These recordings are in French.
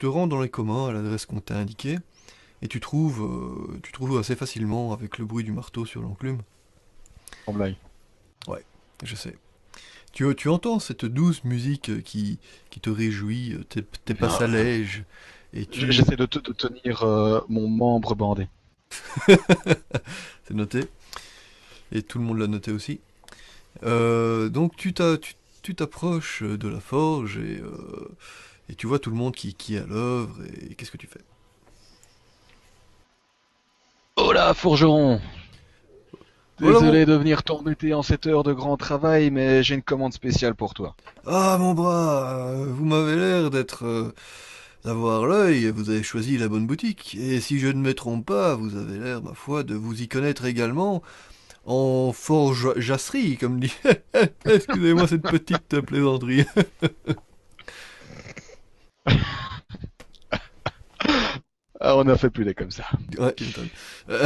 te rends dans les communs à l'adresse qu'on t'a indiquée, et tu trouves assez facilement avec le bruit du marteau sur l'enclume. Sans blague. Ouais, je sais. Tu entends cette douce musique qui te réjouit, tes pas Bien, s'allègent, et j'essaie de tenir mon membre bandé. C'est noté, et tout le monde l'a noté aussi. Donc tu t'approches de la forge, et tu vois tout le monde qui est à l'œuvre, et qu'est-ce que tu fais? Oh là, forgeron! Voilà mon... Désolé de venir t'embêter en cette heure de grand travail, mais j'ai une commande spéciale pour toi. Ah mon bras, vous m'avez l'air d'avoir l'œil, vous avez choisi la bonne boutique. Et si je ne me trompe pas, vous avez l'air, ma foi, de vous y connaître également en jasserie, comme dit. Excusez-moi cette petite plaisanterie. Ah, on a fait plus des comme ça. Ouais, tu m'étonnes. Euh,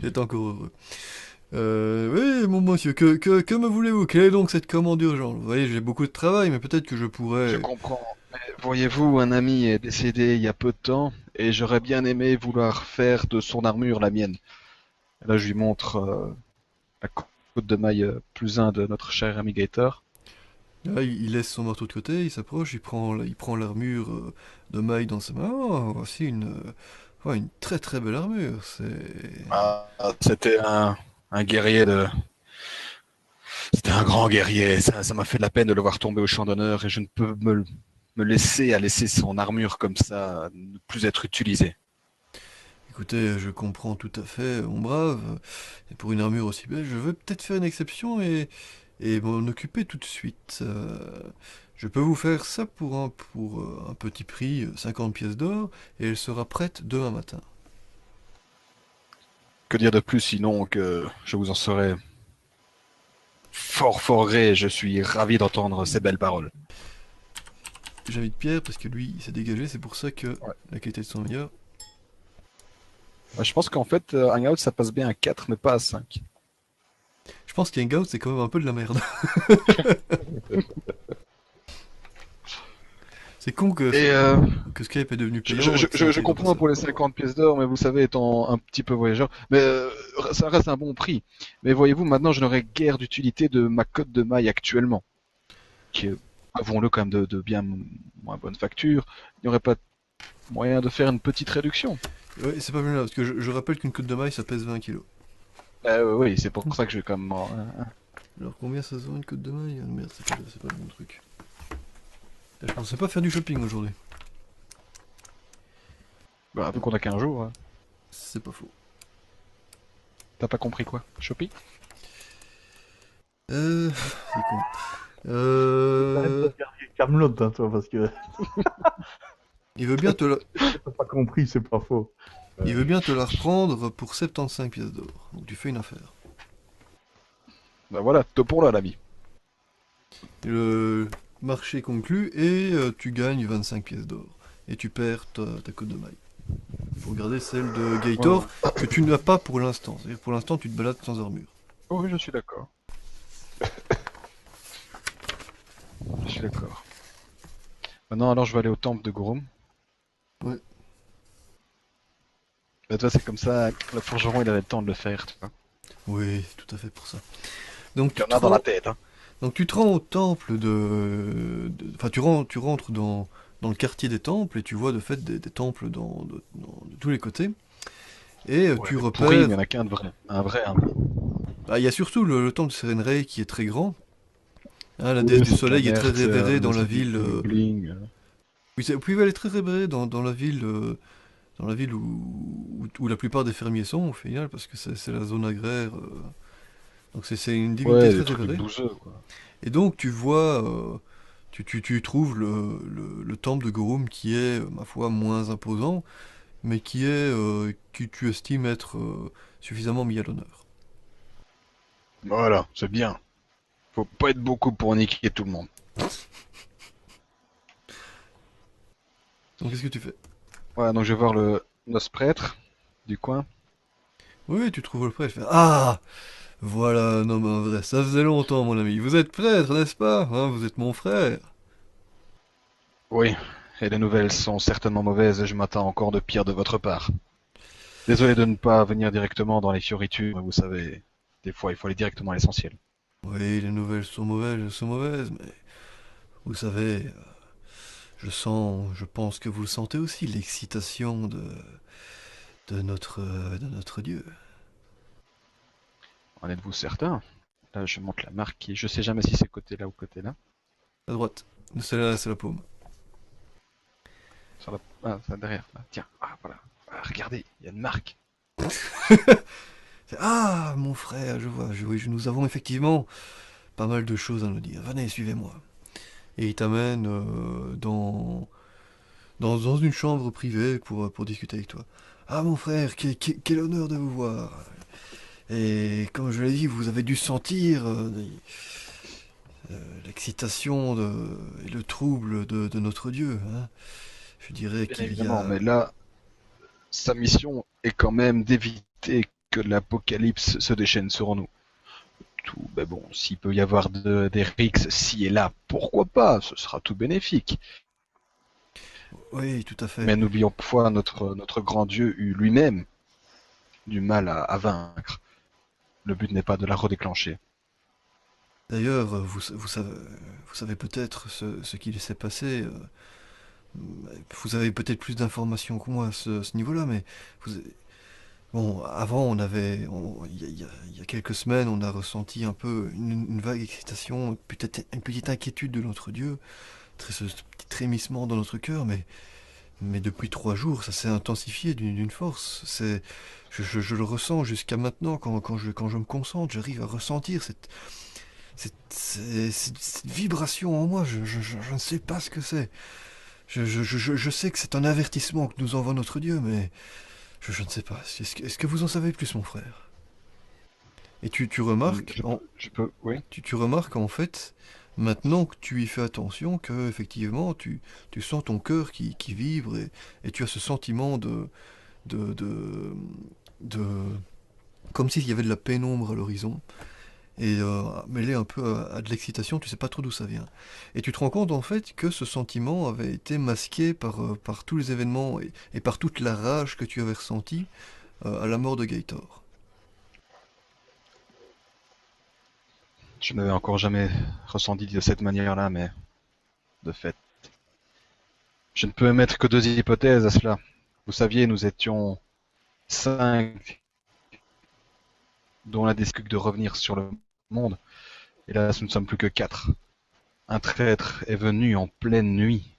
c'est encore heureux. Oui, mon monsieur, que me voulez-vous? Quelle est donc cette commande urgente? Vous voyez, j'ai beaucoup de travail, mais peut-être que je Je pourrais... comprends. Mais voyez-vous, un ami est décédé il y a peu de temps, et j'aurais bien aimé vouloir faire de son armure la mienne. Et là, je lui montre la côte de maille plus un de notre cher ami Gator. Là, il laisse son marteau de côté, il s'approche, il prend l'armure de maille dans ses mains. Oh, voici ouais, une très très belle armure. Ah, c'était un guerrier de... C'était un grand guerrier. Ça m'a fait de la peine de le voir tomber au champ d'honneur et je ne peux me laisser à laisser son armure comme ça ne plus être utilisée. Écoutez, je comprends tout à fait, mon brave. Et pour une armure aussi belle, je veux peut-être faire une exception et m'en occuper tout de suite. Je peux vous faire ça pour un petit prix, 50 pièces d'or, et elle sera prête demain matin. Que dire de plus sinon que je vous en serai fort fort gré. Je suis ravi d'entendre ces belles paroles. J'invite Pierre parce que lui, il s'est dégagé, c'est pour ça que Ouais. la qualité de son meilleure. Ouais, je pense qu'en fait, Hangout, ça passe bien à 4 mais pas à 5. Je pense qu'Hangout, c'est quand même un peu de la merde. C'est con Et que Skype est devenu payant et que ça je intelligent pas comprends ça. pour les 50 pièces d'or, mais vous savez, étant un petit peu voyageur, mais ça reste un bon prix. Mais voyez-vous, maintenant, je n'aurai guère d'utilité de ma cote de maille actuellement, qui est, avouons-le, quand même de bien moins bonne facture. Il n'y aurait pas moyen de faire une petite réduction. Ouais, c'est pas bien là, parce que je rappelle qu'une côte de maille, ça pèse 20 kilos. Oui, c'est pour ça que je vais quand même... Alors combien ça se vend une côte de maille? Ah, merde, c'est pas le bon truc. Je pensais pas faire du shopping aujourd'hui. bah, vu qu'on a qu'un jour, C'est pas faux. t'as pas compris quoi? Shopee? C'est con. T'arrêtes de Euh... regarder Camelot, hein, toi, parce que Il veut bien te la... t'as pas compris, c'est pas faux. Il veut bien te la reprendre pour 75 pièces d'or. Donc tu fais une affaire. Bah voilà, topons là, l'ami. Le marché conclu et tu gagnes 25 pièces d'or. Et tu perds ta côte de maille. Faut garder celle de Ouais, ouais. Gator que tu n'as pas pour l'instant. C'est-à-dire pour l'instant tu te balades sans armure. Oh, oui, je suis d'accord. Je suis d'accord. Maintenant, alors, je vais aller au temple de Gorum. Ouais. Bah, toi, c'est comme ça, le forgeron, il avait le temps de le faire, tu vois. Oui, tout à fait pour ça. Donc Il y tu en te a dans la rends, tête, hein. donc tu te rends au temple enfin tu rentres dans le quartier des temples et tu vois de fait des temples de tous les côtés. Et Ouais, tu des pourris, mais il repères, y en a qu'un de vrai. Un vrai, hein. bah, il y a surtout le temple de Serenrei qui est très grand. Hein, la déesse Oui, du c'est de la soleil est très merde, révérée dans la c'est du ville. bling bling. Oui, oui, elle est très révérée dans la ville où la plupart des fermiers sont au final, parce que c'est la zone agraire. Donc c'est une divinité Ouais, très des trucs de révérée. bouseux, quoi. Et donc tu vois, tu trouves le temple de Gorum qui est, ma foi, moins imposant, mais qui tu estimes être suffisamment mis à l'honneur. Voilà, c'est bien. Faut pas être beaucoup pour niquer tout le monde. Donc qu'est-ce que tu fais? Ouais, donc je vais voir le noce prêtre du coin. Oui, tu trouves le prêtre. Ah! Voilà un homme, un vrai. Ça faisait longtemps, mon ami. Vous êtes prêtre, n'est-ce pas? Hein, vous êtes mon frère. Oui, Et les nouvelles sont certainement mauvaises et je m'attends encore de pire de votre part. Désolé de ne pas venir directement dans les fioritures, vous savez, des fois il faut aller directement à l'essentiel. Oui, les nouvelles sont mauvaises, mais vous savez, je pense que vous le sentez aussi, l'excitation de notre Dieu. En êtes-vous certain? Là, je monte la marque et je sais jamais si c'est côté là ou côté là. À droite, c'est la paume. Sur la... Ah, ça derrière. Là. Tiens, ah, voilà. Ah, regardez, il y a une marque. Ah, mon frère, oui, nous avons effectivement pas mal de choses à nous dire. Venez, suivez-moi. Et il t'amène dans une chambre privée pour discuter avec toi. Ah, mon frère, quel honneur de vous voir. Et comme je l'ai dit, vous avez dû sentir l'excitation et le trouble de notre Dieu, hein. Je dirais Bien qu'il y évidemment, a... mais là, sa mission est quand même d'éviter que l'apocalypse se déchaîne sur nous. Tout, ben bon, s'il peut y avoir des rixes ci et là, pourquoi pas? Ce sera tout bénéfique. Oui, tout à fait. Mais n'oublions pas notre grand Dieu eut lui-même du mal à vaincre. Le but n'est pas de la redéclencher. D'ailleurs, vous savez peut-être ce qui s'est passé. Vous avez peut-être plus d'informations que moi à ce niveau-là, mais vous, bon, avant, il y a quelques semaines, on a ressenti un peu une vague excitation, peut-être une petite inquiétude de notre Dieu, ce petit trémissement dans notre cœur, mais depuis 3 jours, ça s'est intensifié d'une force. Je le ressens jusqu'à maintenant, quand je me concentre, j'arrive à ressentir cette vibration en moi. Je ne sais pas ce que c'est. Je sais que c'est un avertissement que nous envoie notre Dieu, mais je ne sais pas. Est-ce que vous en savez plus, mon frère? Et tu remarques, Oui. tu remarques en fait, maintenant que tu y fais attention, que effectivement tu sens ton cœur qui vibre et tu as ce sentiment de, de, de comme s'il y avait de la pénombre à l'horizon et mêlé un peu à de l'excitation, tu sais pas trop d'où ça vient. Et tu te rends compte en fait que ce sentiment avait été masqué par tous les événements et par toute la rage que tu avais ressentie à la mort de Gator. Je n'avais encore jamais ressenti de cette manière-là, mais de fait. Je ne peux émettre que deux hypothèses à cela. Vous saviez, nous étions 5 dont l'un décide de revenir sur le monde, et là, nous ne sommes plus que 4. Un traître est venu en pleine nuit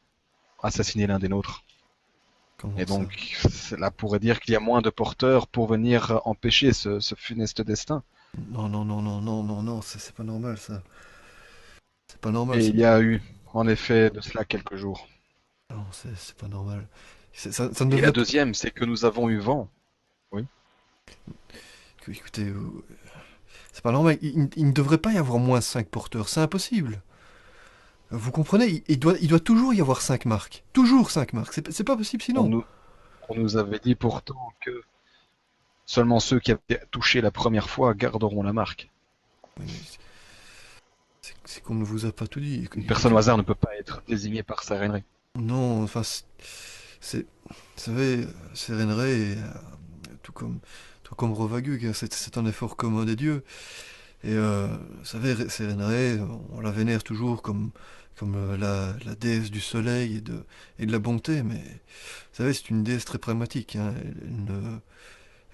assassiner l'un des nôtres. Comment Et ça? donc, cela pourrait dire qu'il y a moins de porteurs pour venir empêcher ce funeste destin. Non, non, non, non, non, non, non, c'est pas normal ça. C'est pas normal. Et il y a eu, en effet, de cela quelques jours. Non, c'est pas normal. Ça ne Et la devrait pas. deuxième, c'est que nous avons eu vent. Oui. Écoutez, c'est pas normal. Il ne devrait pas y avoir moins 5 porteurs. C'est impossible. Vous comprenez? Il doit toujours y avoir 5 marques. Toujours 5 marques. C'est pas possible On sinon. nous, on nous avait dit pourtant que seulement ceux qui avaient touché la première fois garderont la marque. Oui, mais c'est qu'on ne vous a pas tout dit. Une personne au hasard ne peut pas être désignée par sa reine. Non, enfin, vous savez, Séréneret, tout comme, tout comme Rovagug, hein, c'est un effort commun des dieux. Et vous savez, Séréneret, on la vénère toujours comme la déesse du soleil et de la bonté, mais vous savez, c'est une déesse très pragmatique, hein.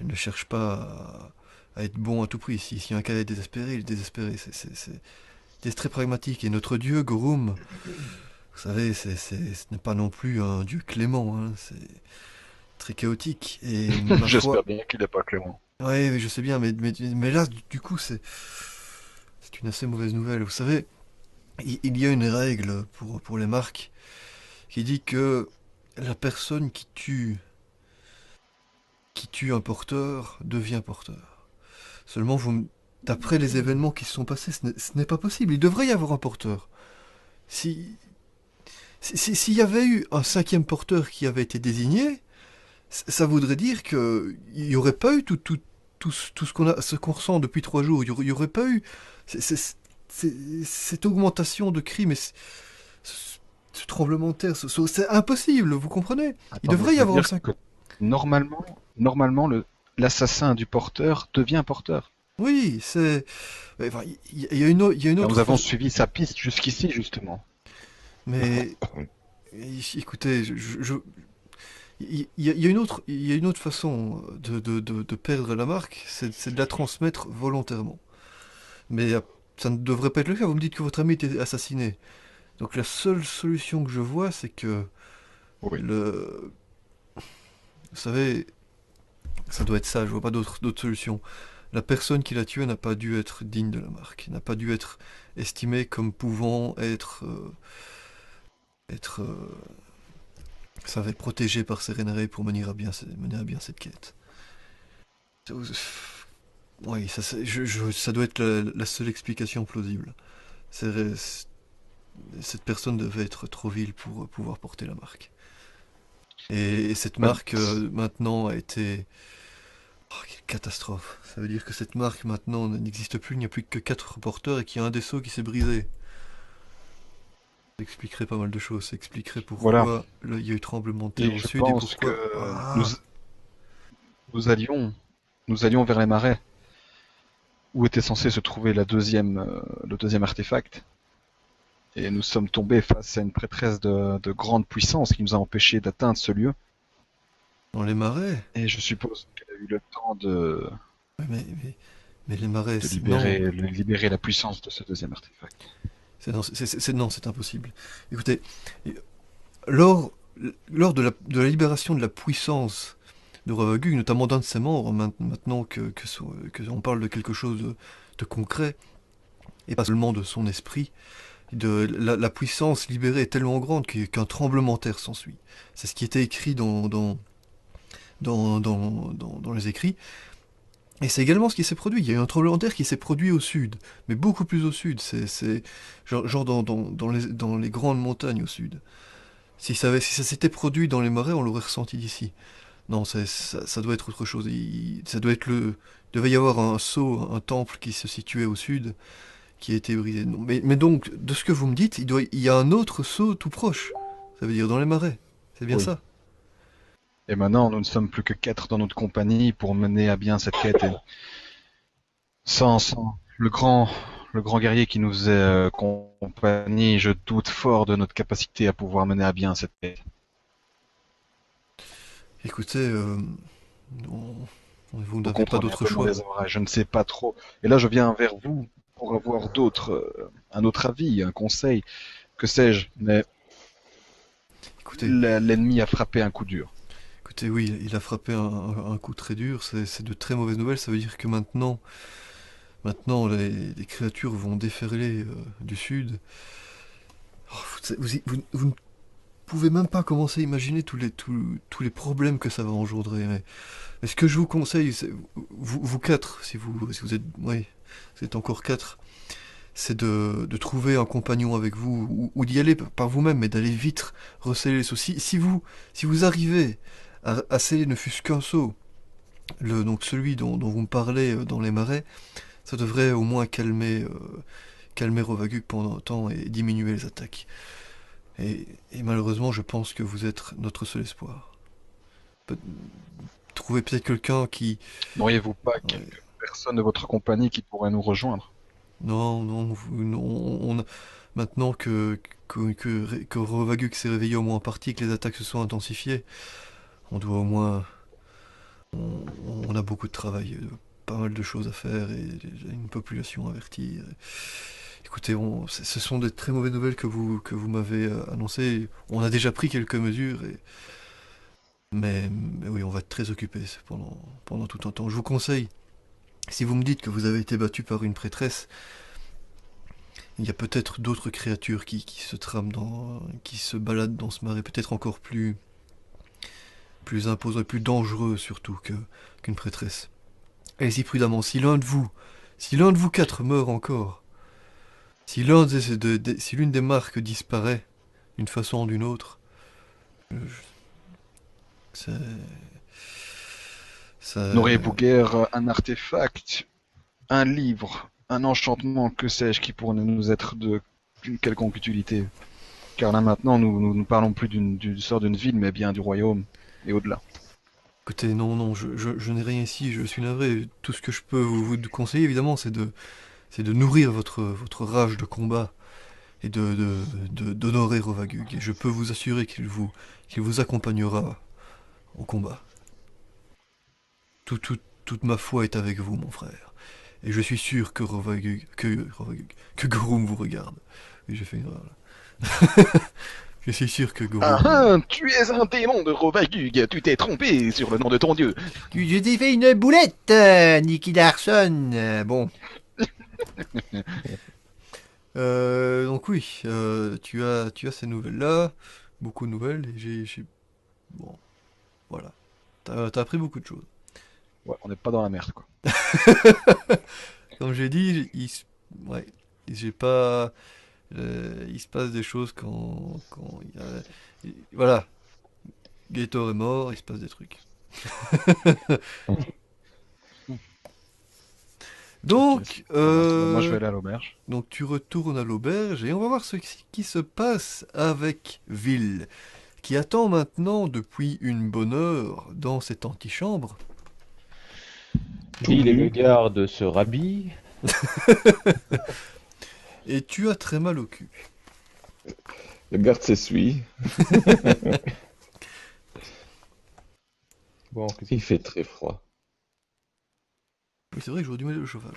Elle ne cherche pas à être bon à tout prix. Si un cas est désespéré, il est désespéré. C'est une déesse très pragmatique. Et notre dieu, Gorum, vous savez, ce n'est pas non plus un dieu clément, hein. C'est très chaotique. Et ma J'espère foi, bien qu'il n'est pas Clément. ouais, oui, je sais bien, mais là, du coup, c'est une assez mauvaise nouvelle. Vous savez, il y a une règle pour les marques qui dit que la personne qui tue un porteur devient porteur. Seulement, d'après les événements qui se sont passés, ce n'est pas possible. Il devrait y avoir un porteur. Si, s'il y avait eu un cinquième porteur qui avait été désigné, ça voudrait dire qu'il n'y aurait pas eu tout ce qu'on ressent depuis 3 jours. Il y aurait pas eu cette augmentation de crimes. ce tremblement de terre, c'est impossible, vous comprenez? Il Attendez, devrait y ça veut avoir une dire que normalement, l'assassin du porteur devient porteur. Oui, c'est. Enfin, il y a il y a une Car autre nous avons façon. suivi sa piste jusqu'ici, justement. Mais écoutez, il y a une autre, il y a une autre façon de perdre la marque, c'est de la transmettre volontairement. Mais ça ne devrait pas être le cas. Vous me dites que votre ami était assassiné. Donc la seule solution que je vois, c'est que Oui. le, vous savez, ça doit être ça. Je vois pas d'autre solution. La personne qui l'a tué n'a pas dû être digne de la marque, n'a pas dû être estimée comme pouvant être vous savez, protégée par Serenare pour mener à bien cette quête. Oui, ça doit être la seule explication plausible. C'est- Cette personne devait être trop vile pour pouvoir porter la marque. Et cette Ben, marque, maintenant, a été... Oh, quelle catastrophe. Ça veut dire que cette marque, maintenant, n'existe plus. Il n'y a plus que 4 porteurs et qu'il y a un des seaux qui s'est brisé. Ça expliquerait pas mal de choses. Ça expliquerait voilà. pourquoi il y a eu tremblement de terre Et au je sud et pense que pourquoi... nous, Ah. nous allions, nous allions vers les marais, où était censé se trouver le deuxième artefact. Et nous sommes tombés face à une prêtresse de grande puissance qui nous a empêchés d'atteindre ce lieu. Dans les marais? Et je suppose qu'elle a eu le temps de, Ouais, mais les marais, de non. libérer la puissance de ce deuxième artefact. Non, c'est impossible. Écoutez, lors, lors de la libération de la puissance de Ravagug, notamment d'un de ses membres, maintenant que on parle de quelque chose de concret, et pas seulement de son esprit, la puissance libérée est tellement grande qu'un tremblement de terre s'ensuit. C'est ce qui était écrit dans les écrits. Et c'est également ce qui s'est produit. Il y a eu un tremblement de terre qui s'est produit au sud, mais beaucoup plus au sud. C'est genre dans les grandes montagnes au sud. Si ça s'était produit dans les marais, on l'aurait ressenti d'ici. Non, ça doit être autre chose. Ça doit être il devait y avoir un sceau, un temple qui se situait au sud, qui a été brisé. Non, mais donc, de ce que vous me dites, il y a un autre sceau tout proche. Ça veut dire dans les marais. C'est bien Oui. ça. Et maintenant, nous ne sommes plus que 4 dans notre compagnie pour mener à bien cette quête. Et sans le grand guerrier qui nous faisait compagnie, je doute fort de notre capacité à pouvoir mener à bien cette quête. Écoutez, on- vous Vous n'avez pas comprenez un d'autre peu mon choix. désamour, je ne sais pas trop. Et là, je viens vers vous pour avoir un autre avis, un conseil, que sais-je. Mais Écoutez, l'ennemi a frappé un coup dur. écoutez, oui, il a frappé un coup très dur. C'est de très mauvaises nouvelles. Ça veut dire que maintenant, les créatures vont déferler du sud. Oh, vous ne pouvez même pas commencer à imaginer tous les problèmes que ça va engendrer. Mais ce que je vous conseille, c'est, vous quatre, si vous êtes, oui, vous êtes encore quatre, c'est de trouver un compagnon avec vous, ou d'y aller par vous-même, mais d'aller vite resceller les seaux. Si vous arrivez à sceller ne fût-ce qu'un seau, donc celui dont vous me parlez dans les marais, ça devrait au moins calmer Rovagug pendant un temps et diminuer les attaques. Et malheureusement, je pense que vous êtes notre seul espoir. Peut- Trouver peut-être quelqu'un qui... N'auriez-vous pas Ouais. quelques personnes de votre compagnie qui pourraient nous rejoindre? Non, non, non, maintenant que Rovagug s'est réveillé au moins en partie, que les attaques se sont intensifiées, on doit au moins... On, on a beaucoup de travail, pas mal de choses à faire et une population à avertir. Écoutez, ce sont des très mauvaises nouvelles que vous m'avez annoncées. On a déjà pris quelques mesures, mais oui, on va être très occupé pendant tout un temps. Je vous conseille, si vous me dites que vous avez été battu par une prêtresse, il y a peut-être d'autres créatures qui se trament qui se baladent dans ce marais, peut-être encore plus imposants et plus dangereux surtout qu'une prêtresse. Allez-y prudemment, si l'un de vous quatre meurt encore, si l'une des marques disparaît d'une façon ou d'une autre, euh, c'est, ça, N'auriez-vous guère un artefact, un livre, un enchantement, que sais-je, qui pourrait nous être d'une quelconque utilité? Car là maintenant, nous parlons plus du sort d'une ville, mais bien du royaume et au-delà. Écoutez, non, non, je n'ai rien ici, je suis navré. Tout ce que je peux vous conseiller, évidemment, c'est de nourrir votre rage de combat et d'honorer Rovagug. Et je peux vous assurer qu'il vous accompagnera au combat. Toute ma foi est avec vous, mon frère. Et je suis sûr que que Gorum vous regarde. Oui, j'ai fait une erreur là. Je suis sûr que Ah Gorum... ah, tu es un démon de Rovagug, tu t'es trompé sur le nom de ton dieu. Je t'ai fait une boulette, Nicky Larson. Bon. Donc oui, tu as ces nouvelles-là, beaucoup de nouvelles, et bon, voilà. T'as appris beaucoup de choses. Ouais, on n'est pas dans la merde, quoi. Comme j'ai dit, ouais, j'ai pas, il se passe des choses quand il y a, voilà, Gator est mort, il se passe des trucs. Ok, Donc, ça va. Bah, moi, je vais aller à l'auberge. donc tu retournes à l'auberge et on va voir qui se passe avec Ville, qui attend maintenant depuis une bonne heure dans cette antichambre. Tout Ville et le nu. garde se rhabillent. Et tu as très mal au cul. Le garde s'essuie. Bon, qu'est-ce Il qu'il fait fait? très froid. Oui, c'est vrai que j'aurais dû mettre le chauffage.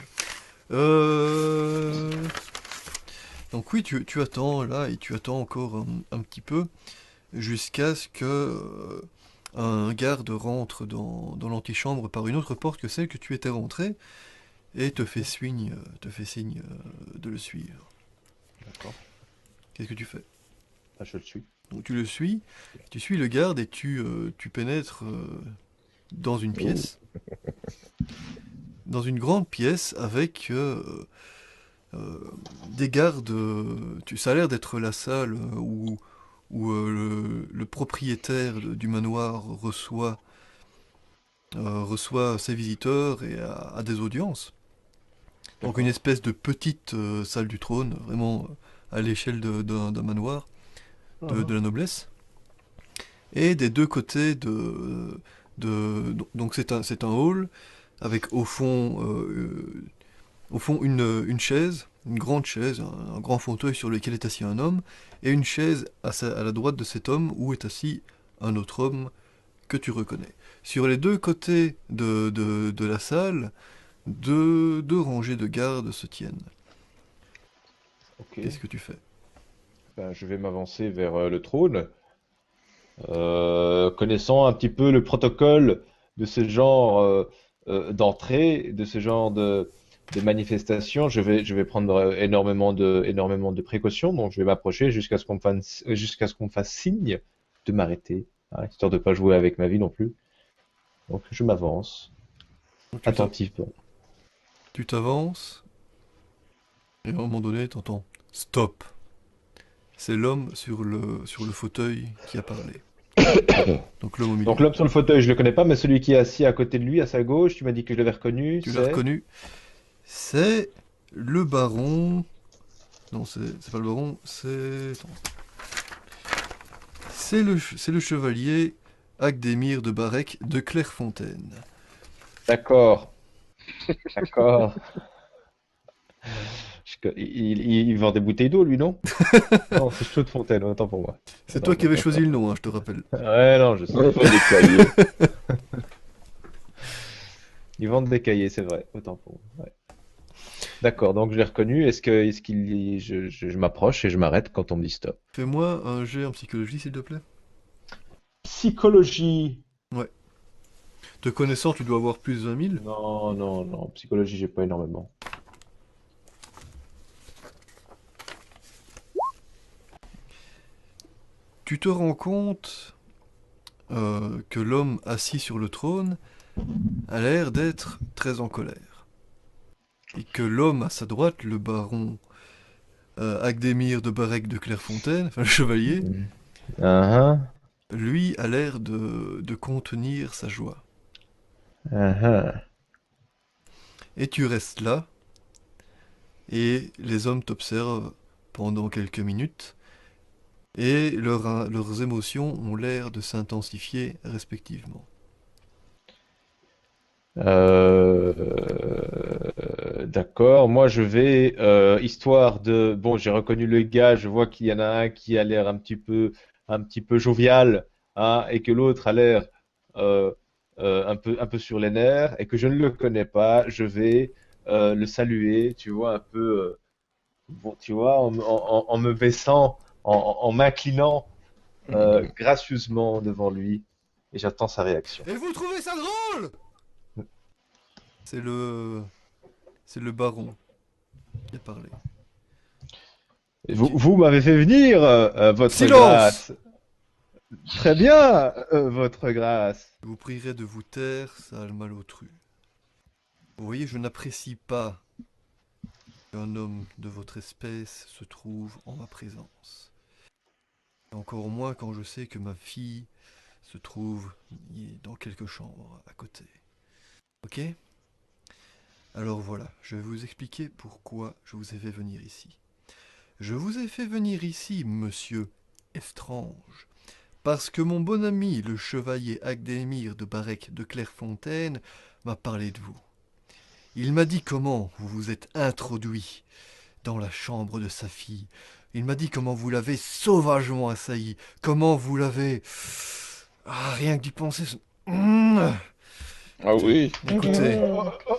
Euh... Donc oui, tu attends là et tu attends encore un petit peu jusqu'à ce que un garde rentre dans l'antichambre par une autre porte que celle que tu étais rentré et te fait signe de le suivre. D'accord. Qu'est-ce que tu fais? Ah, je le suis. Donc tu suis le garde et tu pénètres dans une Oh. dans une grande pièce avec euh, des gardes. Ça a l'air d'être la salle où le propriétaire du manoir reçoit ses visiteurs et a des audiences. Donc une D'accord. espèce de petite salle du trône, vraiment à l'échelle d'un manoir de Mhm. la noblesse. Et des deux côtés donc c'est un hall avec au fond une chaise, une grande chaise, un grand fauteuil sur lequel est assis un homme, et une chaise à la droite de cet homme où est assis un autre homme que tu reconnais. Sur les deux côtés de la salle, deux rangées de gardes se tiennent. Ok. Qu'est-ce que tu fais? Ben, je vais m'avancer vers le trône. Connaissant un petit peu le protocole de ce genre d'entrée, de ce genre de manifestation, je vais prendre énormément de précautions. Donc, je vais m'approcher jusqu'à ce qu'on me fasse signe de m'arrêter, hein, histoire de pas jouer avec ma vie non plus. Donc, je m'avance Donc attentivement. tu t'avances, et à un moment donné, t'entends stop. C'est l'homme sur le fauteuil qui a parlé. Donc l'homme au Donc, milieu. l'homme sur le fauteuil, je le connais pas, mais celui qui est assis à côté de lui, à sa gauche, tu m'as dit que je l'avais reconnu, Tu l'as c'est... reconnu? C'est le baron. Non, c'est pas le baron, c'est. Attends. C'est le chevalier Agdémir de Barec de Clairefontaine. D'accord, d'accord. Il vend des bouteilles d'eau, lui, non? Non, c'est Chaud de Fontaine, autant pour moi. C'est Autant toi qui pour avais moi. choisi le nom, hein, je te rappelle. Ouais, non, je sais. On fait des cahiers. Ils vendent des cahiers, c'est vrai. Autant pour moi. Ouais. D'accord, donc je l'ai reconnu. Est-ce qu'il, je m'approche et je m'arrête quand on me dit stop. Fais-moi un jet en psychologie, s'il te plaît. Psychologie. Ouais. Te connaissant, tu dois avoir plus de 20 000. Non, non, non. Psychologie, j'ai pas énormément. Tu te rends compte que l'homme assis sur le trône a l'air d'être très en colère. Et que l'homme à sa droite, le baron Agdémir de Barec de Clairefontaine, enfin le chevalier, Mhm. Ah lui a l'air de contenir sa joie. ah, ah Et tu restes là, et les hommes t'observent pendant quelques minutes, Et leurs émotions ont l'air de s'intensifier respectivement. D'accord. Moi, je vais, histoire de... Bon, j'ai reconnu le gars, je vois qu'il y en a un qui a l'air un petit peu jovial, hein, et que l'autre a l'air euh, un peu sur les nerfs, et que je ne le connais pas. Je vais le saluer, tu vois, un peu, bon, tu vois, en me baissant, en m'inclinant gracieusement devant lui, et j'attends sa réaction. Et vous trouvez ça drôle? C'est le... C'est le baron qui a parlé. Vous m'avez fait venir, votre Silence! grâce. Très bien, votre grâce. Je vous prierai de vous taire, sale malotru. Vous voyez, je n'apprécie pas qu'un homme de votre espèce se trouve en ma présence. Et encore moins quand je sais que ma fille se trouve dans quelques chambres à côté. Ok? Alors voilà, je vais vous expliquer pourquoi je vous ai fait venir ici. Je vous ai fait venir ici, monsieur Estrange, parce que mon bon ami, le chevalier Agdémir de Barec de Clairefontaine, m'a parlé de vous. Il m'a dit comment vous vous êtes introduit dans la chambre de sa fille. Il m'a dit comment vous l'avez sauvagement assailli, comment vous l'avez... Ah, rien que d'y penser... Ah oui. Écoutez,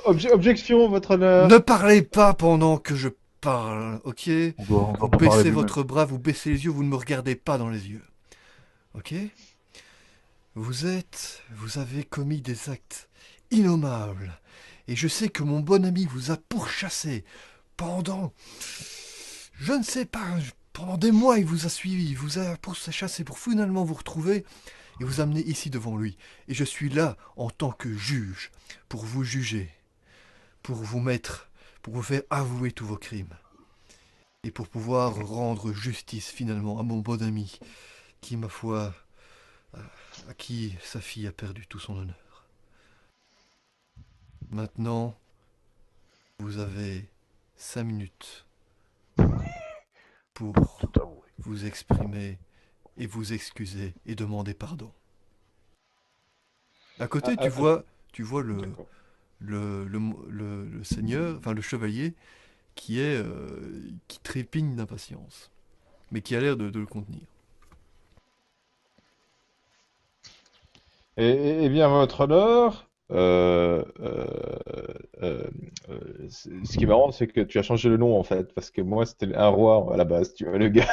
Objection, votre honneur. ne parlez pas pendant que je parle, ok? On Vous doit pas parler baissez lui-même. votre bras, vous baissez les yeux, vous ne me regardez pas dans les yeux. Ok? Vous avez commis des actes innommables. Et je sais que mon bon ami vous a pourchassé pendant... Je ne sais pas, pendant des mois il vous a suivi, il vous a pourchassé pour finalement vous retrouver et vous amener ici devant lui. Et je suis là en tant que juge pour vous juger, pour vous mettre, pour vous faire avouer tous vos crimes. Et pour pouvoir rendre justice finalement à mon bon ami qui, ma foi, à qui sa fille a perdu tout son honneur. Maintenant, vous avez 5 minutes pour Tout avoué. vous exprimer et vous excuser et demander pardon. À côté, tu vois D'accord. le seigneur, enfin le chevalier, qui trépigne d'impatience, mais qui a l'air de le contenir. Eh bien, votre honneur, ce qui est marrant, c'est que tu as changé le nom en fait, parce que moi c'était un roi à la base, tu vois, le gars.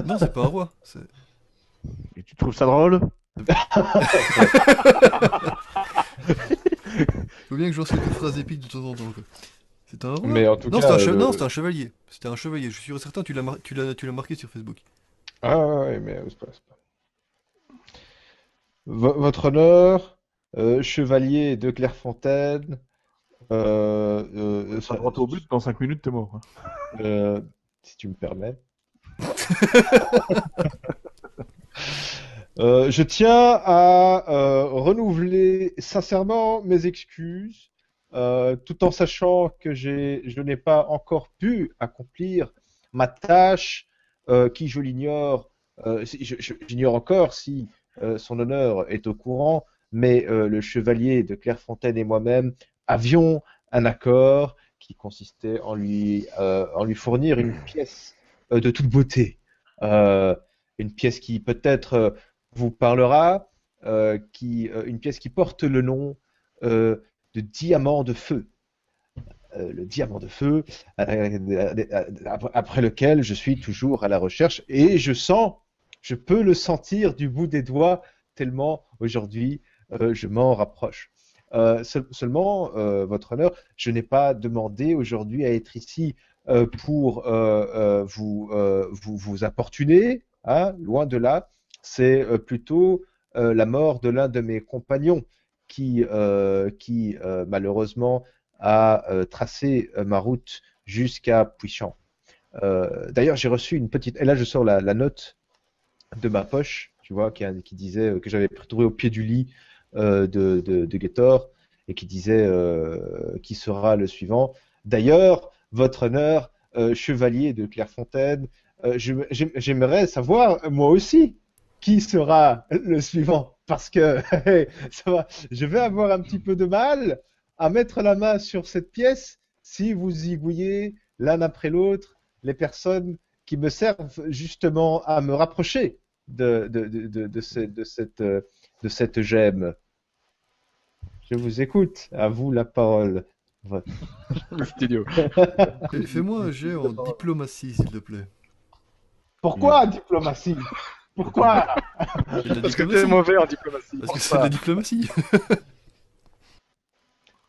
Non, c'est pas un roi. Et tu trouves ça drôle? Faut bien que je lance quelques phrases épiques de temps en temps, quoi. C'est un roi? Mais en tout Non, cas, non, c'était un chevalier. C'était un chevalier. Je suis sûr et certain, tu l'as marqué sur Facebook. ah ouais, ouais, mais c'est pas- Votre honneur, chevalier de Clairefontaine, Ça droit au but, dans 5 minutes, t'es mort. euh, si tu me permets. Je tiens à renouveler sincèrement mes excuses, tout en sachant que je n'ai pas encore pu accomplir ma tâche, qui, je l'ignore, j'ignore encore si son honneur est au courant, mais le chevalier de Clairefontaine et moi-même avions un accord qui consistait en lui fournir une pièce de toute beauté. Euh, une pièce qui peut-être vous parlera, une pièce qui porte le nom de diamant de feu. Le diamant de feu, après lequel je suis toujours à la recherche et je peux le sentir du bout des doigts tellement aujourd'hui je m'en rapproche. Seulement, votre honneur, je n'ai pas demandé aujourd'hui à être ici pour vous importuner, hein, loin de là. C'est plutôt la mort de l'un de mes compagnons qui malheureusement a tracé ma route jusqu'à Puichamp. D'ailleurs, j'ai reçu une petite... Et là, je sors la note de ma poche, tu vois, qui disait que j'avais trouvé au pied du lit de Guettor et qui disait qui sera le suivant. D'ailleurs, votre honneur, chevalier de Clairefontaine, j'aimerais savoir, moi aussi, qui sera le suivant. Parce que je vais avoir un petit peu de mal à mettre la main sur cette pièce si vous y voyez l'un après l'autre les personnes qui me servent justement à me rapprocher de cette gemme. Je vous écoute, à vous la parole. C'est idiot. Fais-moi un jet en diplomatie, s'il te plaît. Pourquoi diplomatie? Pourquoi? C'est de la Parce que t'es diplomatie. mauvais en diplomatie. Parce que c'est de la diplomatie.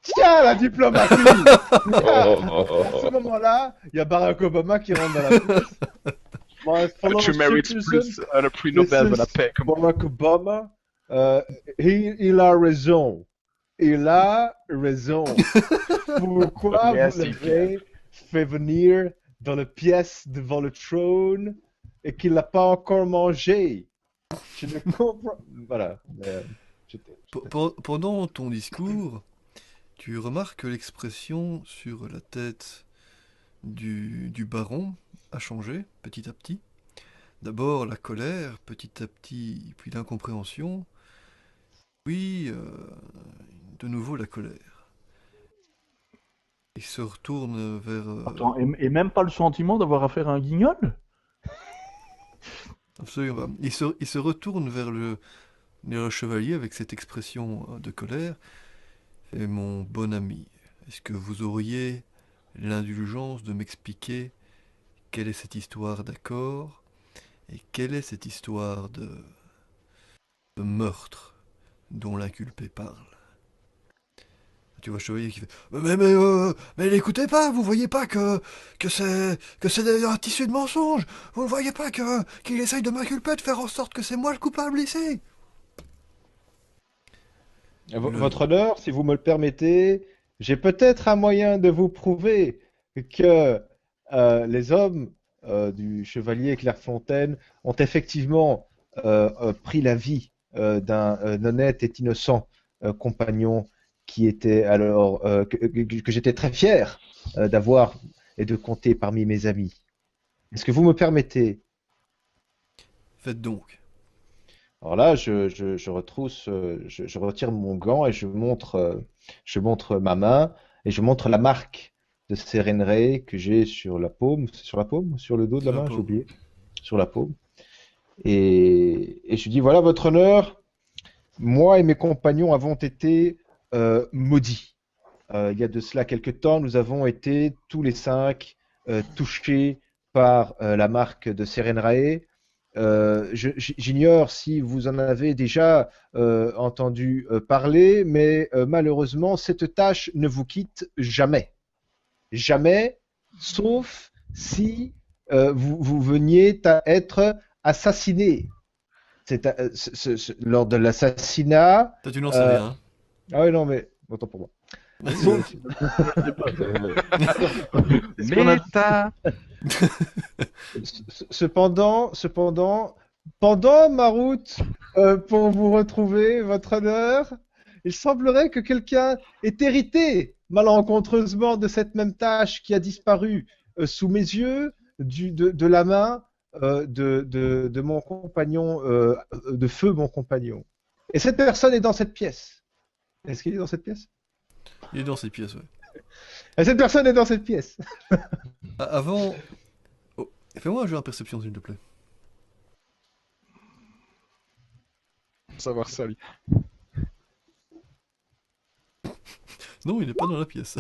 Tiens, la diplomatie! À ce Oh. moment-là, il y a Barack Obama qui rentre dans la pièce. My fellow Tu mérites citizens, plus le prix Nobel de la paix. Comme... Barack Obama, il a raison. Il a raison. Pourquoi Yes, vous il l'avez fait venir dans la pièce devant le trône et qu'il n'a pas encore mangé? Je ne comprends. Voilà. Pendant ton discours, tu remarques que l'expression sur la tête du baron a changé petit à petit. D'abord la colère, petit à petit, puis l'incompréhension, puis de nouveau la colère. Il se retourne vers... Attends, et même pas le sentiment d'avoir affaire à un guignol? absolument pas. Il se retourne vers le chevalier avec cette expression de colère. Et mon bon ami, est-ce que vous auriez l'indulgence de m'expliquer quelle est cette histoire d'accord et quelle est cette histoire de meurtre dont l'inculpé parle? Tu vois Chevalier qui fait mais l'écoutez pas, vous voyez pas que c'est un tissu de mensonge, vous ne voyez pas qu'il essaye de m'inculper, de faire en sorte que c'est moi le coupable ici. Votre honneur, si vous me le permettez, j'ai peut-être un moyen de vous prouver que les hommes du chevalier Clairefontaine ont effectivement pris la vie d'un honnête et innocent compagnon qui était alors que j'étais très fier d'avoir et de compter parmi mes amis. Est-ce que vous me permettez? Faites donc. Alors là, je retrousse, je retire mon gant et je montre ma main et je montre la marque de Sérénré que j'ai sur la paume. C'est sur la paume ou sur le dos de la Sur la main? J'ai paume. oublié. Sur la paume. Et je dis, voilà, votre honneur, moi et mes compagnons avons été maudits. Il y a de cela quelque temps, nous avons été tous les 5 touchés par la marque de Sérénrae. J'ignore si vous en avez déjà entendu parler, mais malheureusement, cette tâche ne vous quitte jamais. Jamais, sauf si vous veniez à être assassiné. Lors de l'assassinat. Toi tu n'en sais rien. Hein. Ah oui, non, mais autant pour moi. Sauf, Méta. cependant, pendant ma route pour vous retrouver, votre honneur, il semblerait que quelqu'un ait hérité malencontreusement de cette même tâche qui a disparu sous mes yeux de la main de mon compagnon, de feu mon compagnon. Et cette personne est dans cette pièce. Est-ce qu'il est dans cette pièce? Il est dans cette pièce, ouais. Et cette personne est dans cette pièce. Avant... Oh, fais-moi un jeu en perception, s'il te plaît. Savoir ça, lui. Non, il n'est pas dans la pièce.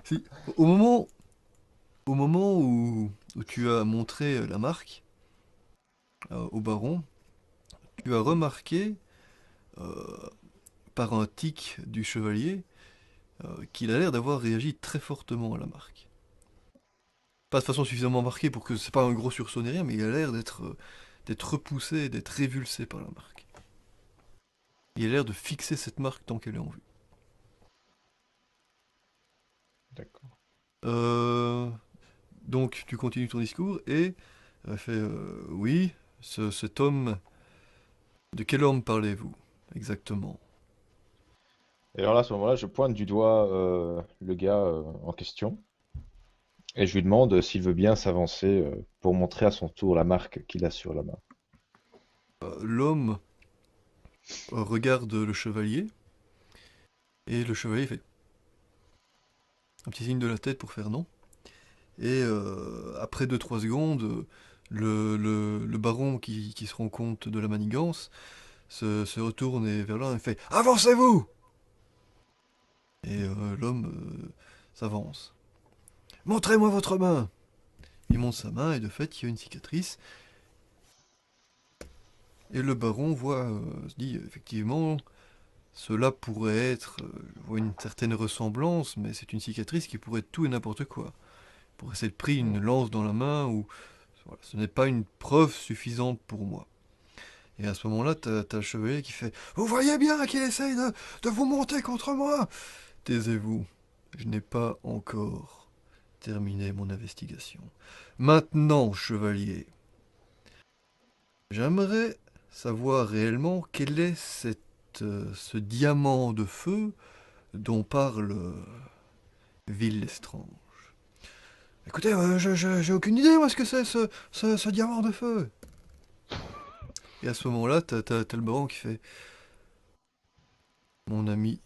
Si, au moment où tu as montré la marque au baron, tu as remarqué par un tic du chevalier qu'il a l'air d'avoir réagi très fortement à la marque. Pas de façon suffisamment marquée pour que c'est pas un gros sursaut ni rien, mais il a l'air d'être repoussé, d'être révulsé par la marque. Il a l'air de fixer cette marque tant qu'elle est en vue. D'accord. Donc tu continues ton discours et fait oui, cet homme, de quel homme parlez-vous exactement? Et alors là, à ce moment-là, je pointe du doigt le gars en question. Et je lui demande s'il veut bien s'avancer pour montrer à son tour la marque qu'il a sur la main. L'homme regarde le chevalier, et le chevalier fait un petit signe de la tête pour faire non. Et après 2-3 secondes, le baron qui se rend compte de la manigance se retourne et vers l'homme et fait avancez-vous! Et l'homme s'avance. Montrez-moi votre main! Il montre sa main et de fait il y a une cicatrice. Et le baron se dit effectivement, cela pourrait être, je vois une certaine ressemblance, mais c'est une cicatrice qui pourrait être tout et n'importe quoi. Il pourrait s'être pris une lance dans la main ou voilà, ce n'est pas une preuve suffisante pour moi. Et à ce moment-là, t'as le chevalier qui fait vous voyez bien qu'il essaye de vous monter contre moi! Taisez-vous, je n'ai pas encore terminé mon investigation. Maintenant, chevalier, j'aimerais savoir réellement quel est ce diamant de feu dont parle Ville Lestrange. Écoutez, j'ai aucune idée moi ce que c'est ce diamant de feu. Et à ce moment-là, t'as le baron qui fait mon ami,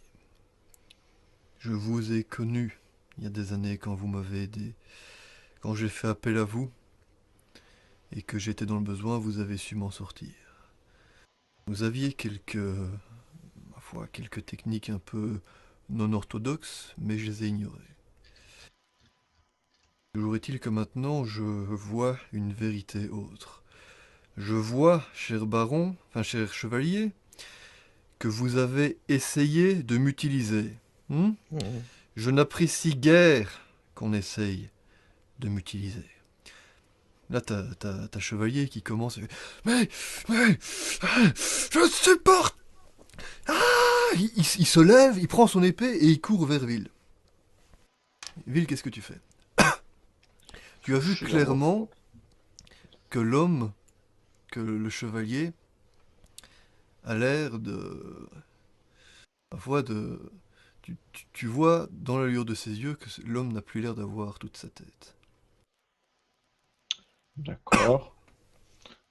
je vous ai connu il y a des années quand vous m'avez aidé. Quand j'ai fait appel à vous et que j'étais dans le besoin, vous avez su m'en sortir. Vous aviez ma foi, quelques techniques un peu non orthodoxes, mais je les ai ignorées. Toujours est-il que maintenant je vois une vérité autre. Je vois, cher baron, enfin cher chevalier, que vous avez essayé de m'utiliser. Hmm. Mhm. Je n'apprécie guère qu'on essaye de m'utiliser. Là, t'as Chevalier qui commence. Mais, je ne supporte. Ah, il se lève, il prend son épée et il court vers Ville. Ville, qu'est-ce que tu fais? Tu as Je vu suis dans mon clairement fort. que que le chevalier, a l'air de. Ma foi, de. Tu vois dans l'allure de ses yeux que l'homme n'a plus l'air d'avoir toute sa tête. D'accord.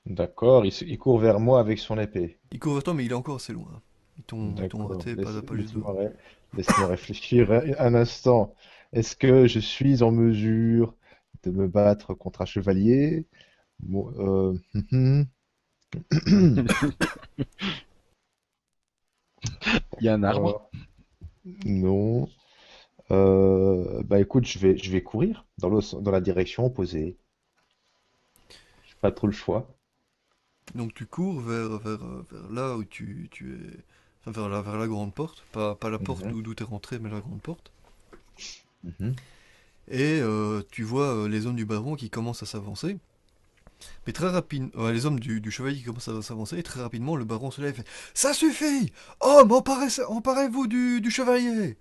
D'accord. Il court vers moi avec son épée. Il court vers toi, mais il est encore assez loin. Ils t'ont D'accord. raté pas juste devant. Laisse-moi réfléchir un instant. Est-ce que je suis en mesure de me battre contre un chevalier? Bon, Il y a un arbre. d'accord. Non. Bah écoute, je vais courir dans la direction opposée. J'ai pas trop le choix. Donc tu cours vers là où tu es. Enfin, vers la grande porte. Pas la porte Mhm, d'où t'es rentré, mais la grande porte. mhm. Et tu vois les hommes du baron qui commencent à s'avancer. Mais très rapidement, les hommes du chevalier qui commencent à s'avancer. Et très rapidement, le baron se lève et fait ça suffit! Homme, emparez-vous du chevalier!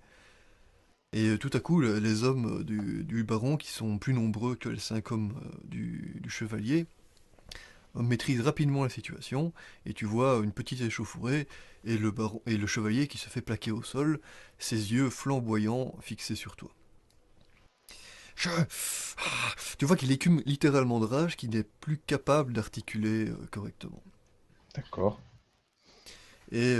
Et tout à coup, les hommes du baron, qui sont plus nombreux que les 5 hommes du chevalier, maîtrise rapidement la situation, et tu vois une petite échauffourée, et le baron et le chevalier qui se fait plaquer au sol, ses yeux flamboyants fixés sur toi. Je... Tu vois qu'il écume littéralement de rage, qu'il n'est plus capable d'articuler correctement. D'accord. Et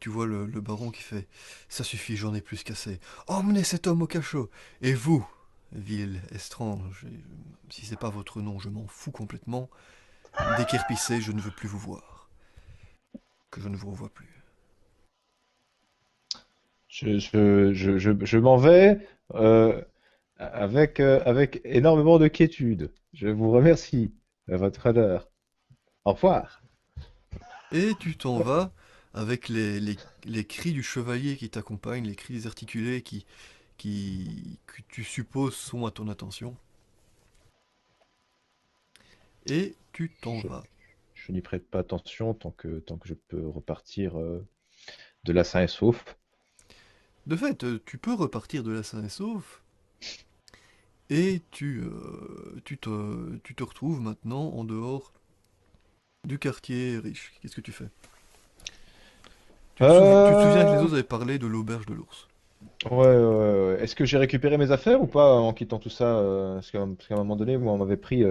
tu vois le baron qui fait ça suffit, j'en ai plus qu'assez. Emmenez cet homme au cachot. Et vous, ville étrange, si c'est pas votre nom, je m'en fous complètement. Déquerpissez, je ne veux plus vous voir. Que je ne vous revois plus. Je m'en vais euh, avec énormément de quiétude. Je vous remercie à votre honneur. Au revoir. Et tu t'en vas avec les cris du chevalier qui t'accompagnent, les cris désarticulés que tu supposes sont à ton attention. Et tu t'en Je, vas. je n'y prête pas attention tant que je peux repartir de là sain et sauf. De fait, tu peux repartir de là sain et sauf, et tu te retrouves maintenant en dehors du quartier riche. Qu'est-ce que tu fais? Tu te souviens que les Euh, autres avaient parlé de l'auberge de l'ours. Ouais. Est-ce que j'ai récupéré mes affaires ou pas en quittant tout ça parce qu'à un moment donné, moi, Oui, on m'avait pris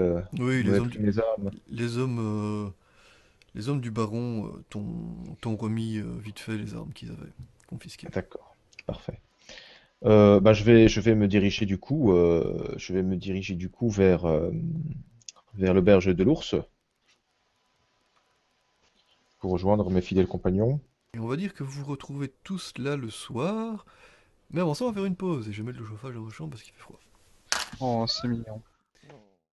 mes armes. les hommes, les hommes du baron t'ont remis vite fait les armes qu'ils avaient confisquées. D'accord, parfait. Je vais me diriger du coup, vers l'auberge de l'ours pour rejoindre mes fidèles compagnons. Et on va dire que vous vous retrouvez tous là le soir, mais avant ça, on va faire une pause et je vais mettre le chauffage dans vos chambres parce qu'il fait froid. Oh, c'est mignon.